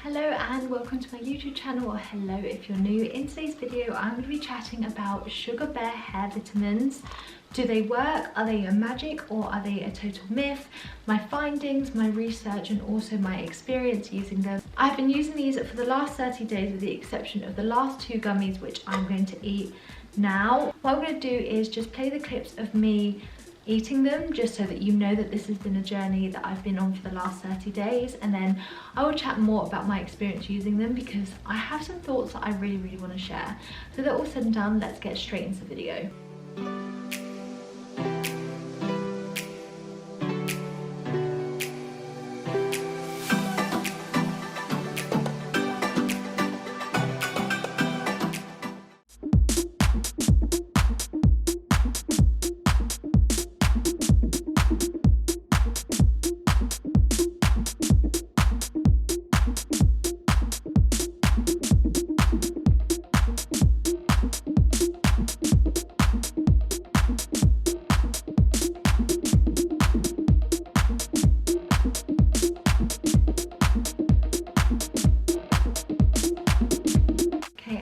Hello and welcome to my YouTube channel, or hello if you're new. In today's video I'm going to be chatting about Sugar Bear hair vitamins. Do they work? Are they a magic or are they a total myth? My findings, my research and also my experience using them. I've been using these for the last 30 days with the exception of the last two gummies which I'm going to eat now. What I'm going to do is just play the clips of me eating them, just so that you know that this has been a journey that I've been on for the last 30 days, and then I will chat more about my experience using them because I have some thoughts that I really want to share. So that all said and done, let's get straight into the video.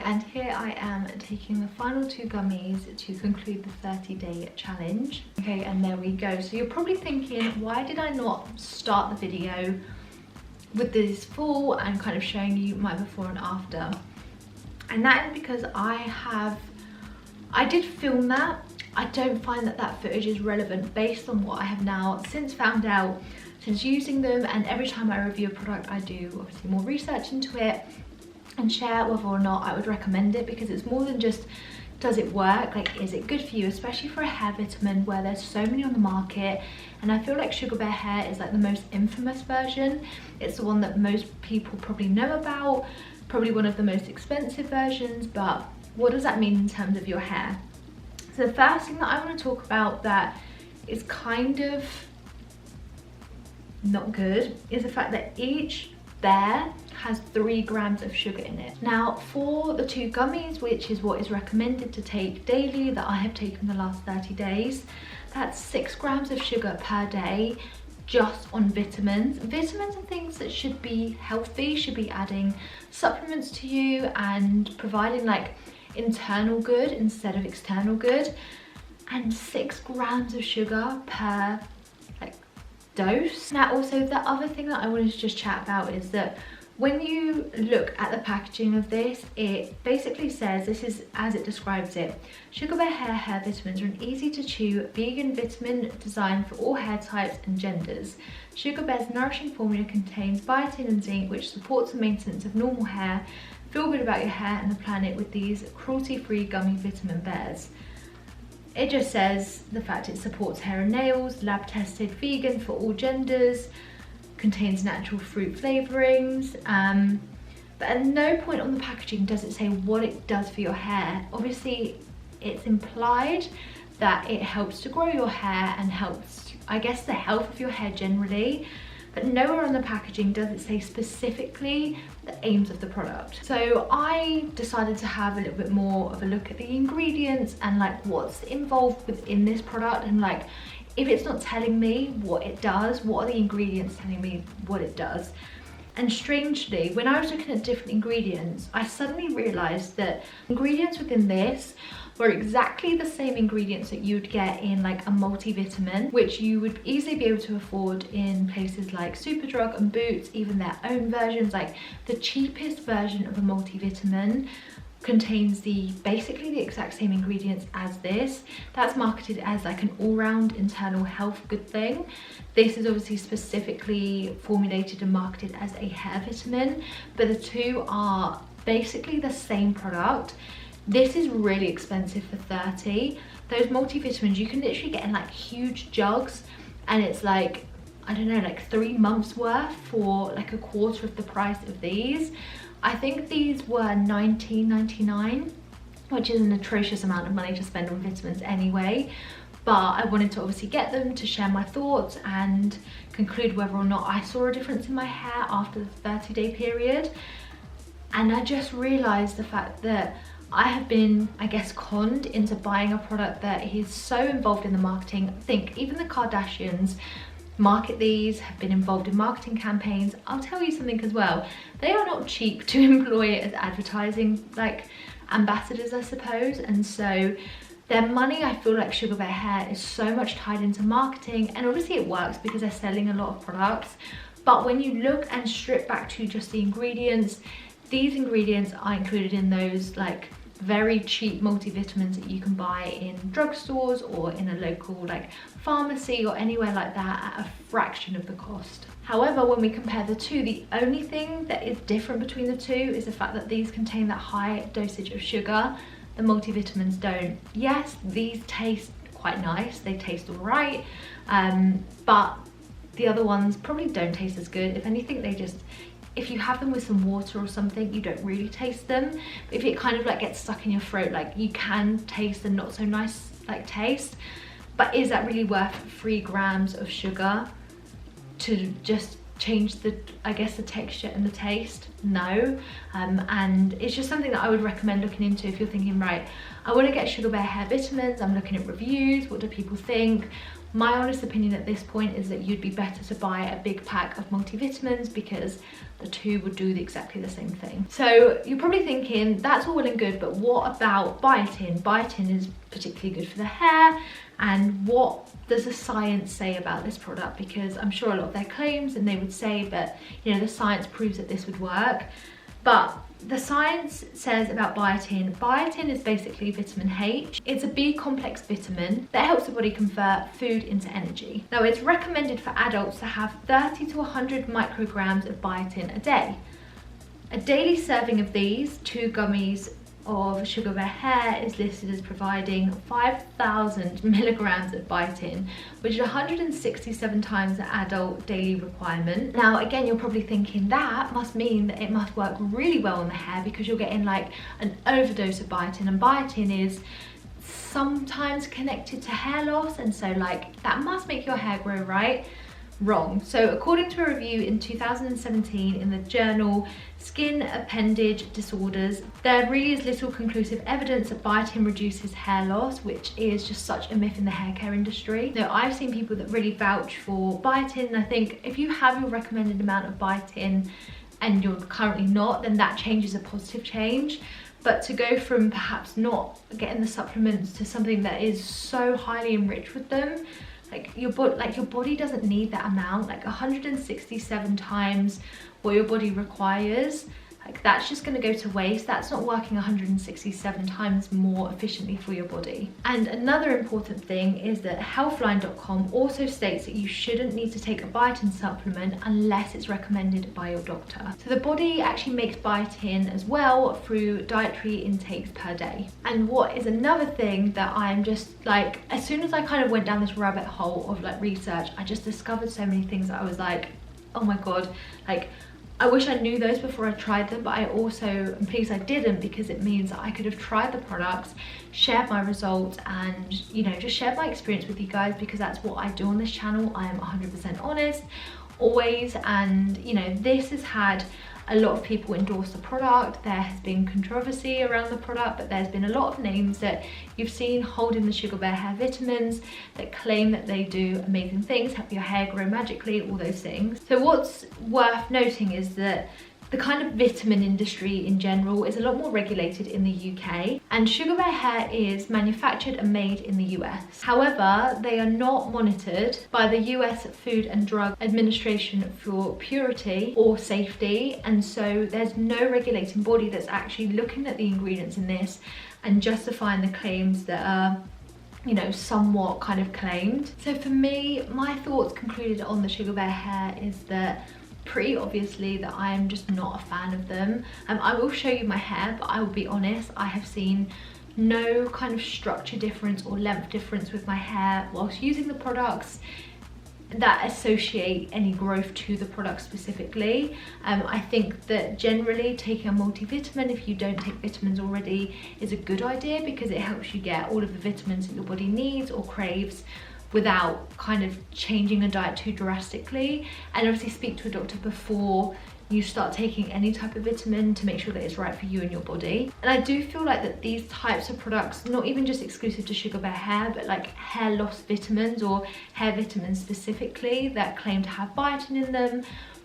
And here I am taking the final two gummies to conclude the 30-day challenge. Okay, and there we go. So you're probably thinking, why did I not start the video with this full and kind of showing you my before and after? And that is because I did film that. I don't find that that footage is relevant based on what I have now since found out, since using them, and every time I review a product I do obviously more research into it and share whether or not I would recommend it, because it's more than just does it work, like is it good for you, especially for a hair vitamin where there's so many on the market. And I feel like Sugar Bear hair is like the most infamous version. It's the one that most people probably know about, probably one of the most expensive versions, but what does that mean in terms of your hair? So the first thing that I want to talk about that is kind of not good is the fact that each bear has 3 grams of sugar in it. Now for the two gummies, which is what is recommended to take daily, that I have taken the last 30 days, that's 6 grams of sugar per day just on vitamins. Vitamins are things that should be healthy, should be adding supplements to you and providing like internal good instead of external good. And 6 grams of sugar per dose. Now also the other thing that I wanted to just chat about is that when you look at the packaging of this, it basically says, this is as it describes it: Sugar Bear hair vitamins are an easy to chew vegan vitamin designed for all hair types and genders. Sugar Bear's nourishing formula contains biotin and zinc, which supports the maintenance of normal hair. Feel good about your hair and the planet with these cruelty-free gummy vitamin bears. It just says the fact it supports hair and nails, lab tested, vegan for all genders, contains natural fruit flavourings, but at no point on the packaging does it say what it does for your hair. Obviously it's implied that it helps to grow your hair and helps, I guess, the health of your hair generally, but nowhere on the packaging does it say specifically the aims of the product. So I decided to have a little bit more of a look at the ingredients and like what's involved within this product, and like if it's not telling me what it does, what are the ingredients telling me what it does? And strangely, when I was looking at different ingredients, I suddenly realized that ingredients within this were exactly the same ingredients that you'd get in like a multivitamin, which you would easily be able to afford in places like Superdrug and Boots, even their own versions. Like the cheapest version of a multivitamin contains basically the exact same ingredients as this. That's marketed as like an all-round internal health good thing. This is obviously specifically formulated and marketed as a hair vitamin, but the two are basically the same product. This is really expensive for 30. Those multivitamins you can literally get in like huge jugs, and it's like, I don't know, like 3 months worth for like a quarter of the price of these. I think these were $19.99, which is an atrocious amount of money to spend on vitamins anyway, but I wanted to obviously get them to share my thoughts and conclude whether or not I saw a difference in my hair after the 30-day period. And I just realized the fact that I have been, I guess, conned into buying a product that is so involved in the marketing. I think even the Kardashians market these, have been involved in marketing campaigns. I'll tell you something as well, they are not cheap to employ as advertising like ambassadors, I suppose, and so their money, I feel like Sugar Bear Hair is so much tied into marketing, and obviously it works because they're selling a lot of products, but when you look and strip back to just the ingredients, these ingredients are included in those like very cheap multivitamins that you can buy in drugstores or in a local like pharmacy or anywhere like that at a fraction of the cost. However, when we compare the two, the only thing that is different between the two is the fact that these contain that high dosage of sugar. The multivitamins don't. Yes, these taste quite nice, they taste all right, but the other ones probably don't taste as good. If anything, they just, if you have them with some water or something, you don't really taste them. But if it kind of like gets stuck in your throat, like you can taste the not so nice like taste. But is that really worth 3 grams of sugar to just change the, I guess, the texture and the taste? No. And it's just something that I would recommend looking into if you're thinking, right, I want to get Sugar Bear Hair vitamins, I'm looking at reviews, what do people think? My honest opinion at this point is that you'd be better to buy a big pack of multivitamins because the two would do exactly the same thing. So you're probably thinking, that's all well and good, but what about biotin? Biotin is particularly good for the hair, and what does the science say about this product? Because I'm sure a lot of their claims, and they would say that, you know, the science proves that this would work, but the science says about biotin, biotin is basically vitamin H. It's a B complex vitamin that helps the body convert food into energy. Now, it's recommended for adults to have 30 to 100 micrograms of biotin a day. A daily serving of these 2 gummies of Sugar Bear Hair is listed as providing 5,000 milligrams of biotin, which is 167 times the adult daily requirement. Now, again, you're probably thinking that must mean that it must work really well on the hair because you're getting like an overdose of biotin, and biotin is sometimes connected to hair loss, and so like that must make your hair grow, right? Wrong. So according to a review in 2017 in the journal Skin Appendage Disorders, there really is little conclusive evidence that biotin reduces hair loss, which is just such a myth in the hair care industry. Now, I've seen people that really vouch for biotin, and I think if you have your recommended amount of biotin and you're currently not, then that change is a positive change. But to go from perhaps not getting the supplements to something that is so highly enriched with them, like your body doesn't need that amount, like 167 times what your body requires. Like that's just going to go to waste. That's not working 167 times more efficiently for your body. And another important thing is that healthline.com also states that you shouldn't need to take a biotin supplement unless it's recommended by your doctor. So the body actually makes biotin as well through dietary intakes per day. And what is another thing that I'm just like, as soon as I kind of went down this rabbit hole of like research, I just discovered so many things that I was like, oh my god, like I wish I knew those before I tried them, but I also am pleased I didn't, because it means that I could have tried the products, shared my results, and, you know, just shared my experience with you guys, because that's what I do on this channel. I am 100% honest, always, and, you know, this has had a lot of people endorse the product. There has been controversy around the product, but there's been a lot of names that you've seen holding the Sugar Bear Hair vitamins that claim that they do amazing things, help your hair grow magically, all those things. So what's worth noting is that the kind of vitamin industry in general is a lot more regulated in the UK, and Sugar Bear Hair is manufactured and made in the US. However, they are not monitored by the US Food and Drug Administration for purity or safety, and so there's no regulating body that's actually looking at the ingredients in this and justifying the claims that are, you know, somewhat kind of claimed. So for me, my thoughts concluded on the Sugar Bear Hair is that pretty obviously that I am just not a fan of them. I will show you my hair, but I will be honest, I have seen no kind of structure difference or length difference with my hair whilst using the products that associate any growth to the product specifically. I think that generally taking a multivitamin, if you don't take vitamins already, is a good idea, because it helps you get all of the vitamins that your body needs or craves without kind of changing a diet too drastically. And obviously speak to a doctor before you start taking any type of vitamin to make sure that it's right for you and your body. And I do feel like that these types of products, not even just exclusive to Sugar Bear hair, but like hair loss vitamins or hair vitamins specifically that claim to have biotin in them,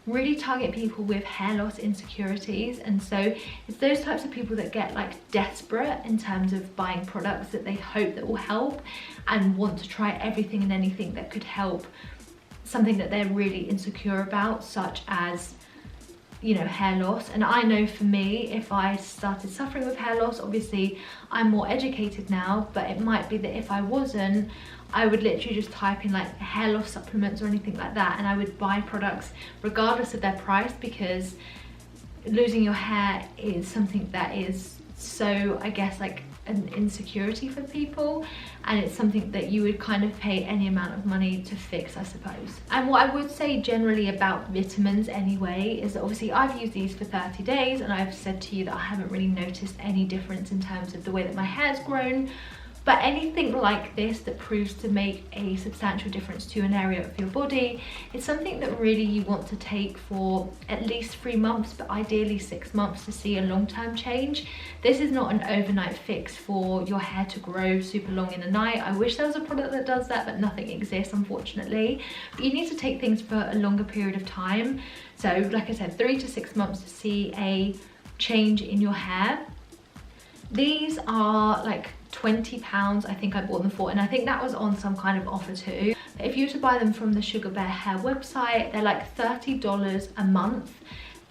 really target people with hair loss insecurities. And so it's those types of people that get like desperate in terms of buying products that they hope that will help and want to try everything and anything that could help something that they're really insecure about, such as, you know, hair loss. And I know for me, if I started suffering with hair loss, obviously I'm more educated now, but it might be that if I wasn't, I would literally just type in like hair loss supplements or anything like that, and I would buy products regardless of their price, because losing your hair is something that is so, I guess, like an insecurity for people, and it's something that you would kind of pay any amount of money to fix, I suppose. And what I would say generally about vitamins anyway is that obviously I've used these for 30 days and I've said to you that I haven't really noticed any difference in terms of the way that my hair's grown. But anything like this that proves to make a substantial difference to an area of your body, it's something that really you want to take for at least 3 months, but ideally 6 months to see a long-term change. This is not an overnight fix for your hair to grow super long in a night. I wish there was a product that does that, but nothing exists, unfortunately. But you need to take things for a longer period of time. So like I said, 3 to 6 months to see a change in your hair. These are like £20, I think I bought them for, and I think that was on some kind of offer too. If you were to buy them from the Sugar Bear hair website, they're like $30 a month,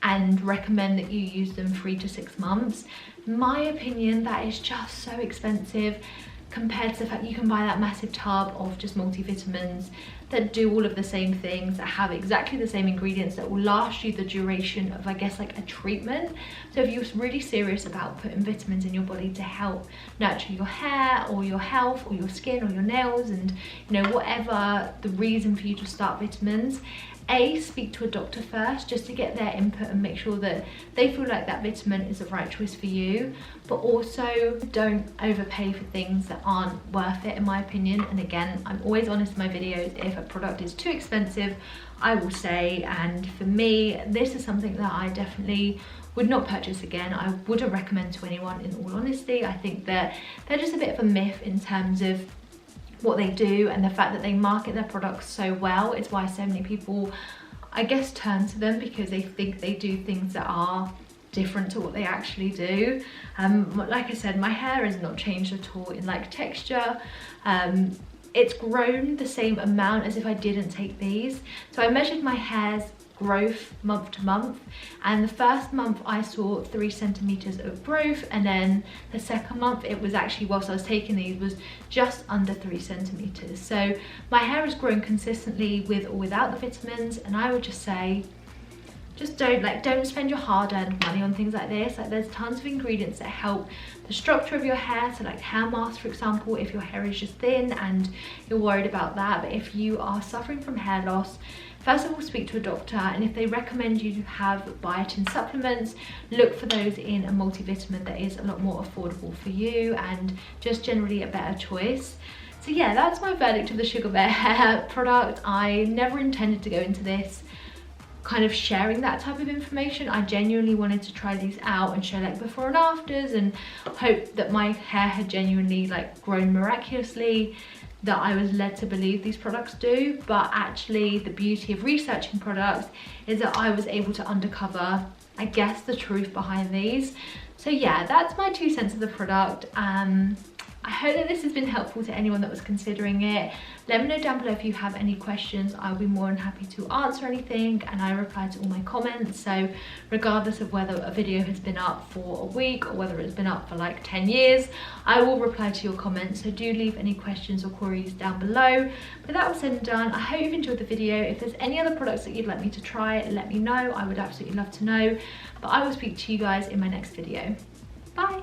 and recommend that you use them 3 to 6 months. In my opinion, that is just so expensive compared to the fact you can buy that massive tub of just multivitamins that do all of the same things, that have exactly the same ingredients, that will last you the duration of, I guess, like a treatment. So if you're really serious about putting vitamins in your body to help nurture your hair or your health or your skin or your nails, and you know, whatever the reason for you to start vitamins, speak to a doctor first just to get their input and make sure that they feel like that vitamin is the right choice for you. But also don't overpay for things that aren't worth it, in my opinion. And again, I'm always honest in my videos. If a product is too expensive, I will say. And for me, this is something that I definitely would not purchase again. I wouldn't recommend to anyone, in all honesty. I think that they're just a bit of a myth in terms of what they do, and the fact that they market their products so well is why so many people, I guess, turn to them, because they think they do things that are different to what they actually do. Like I said, my hair has not changed at all in like texture. It's grown the same amount as if I didn't take these. So I measured my hair's growth month to month, and the first month I saw 3 centimeters of growth, and then the second month it was actually, whilst I was taking these, was just under 3 centimeters. So my hair has grown consistently with or without the vitamins, and I would just say, just don't spend your hard-earned money on things like this. Like, there's tons of ingredients that help the structure of your hair. So like hair masks, for example, if your hair is just thin and you're worried about that. But if you are suffering from hair loss, first of all, speak to a doctor, and if they recommend you to have biotin supplements, look for those in a multivitamin that is a lot more affordable for you and just generally a better choice. So yeah, that's my verdict of the Sugar Bear hair product. I never intended to go into this kind of sharing that type of information. I genuinely wanted to try these out and show like before and afters, and hope that my hair had genuinely like grown miraculously, that I was led to believe these products do. But actually the beauty of researching products is that I was able to uncover, I guess, the truth behind these. So yeah, that's my 2 cents of the product. I hope that this has been helpful to anyone that was considering it. Let me know down below if you have any questions. I'll be more than happy to answer anything, and I reply to all my comments. So regardless of whether a video has been up for a week or whether it's been up for like 10 years, I will reply to your comments. So do leave any questions or queries down below. But that was said and done. I hope you've enjoyed the video. If there's any other products that you'd like me to try, let me know. I would absolutely love to know. But I will speak to you guys in my next video. Bye.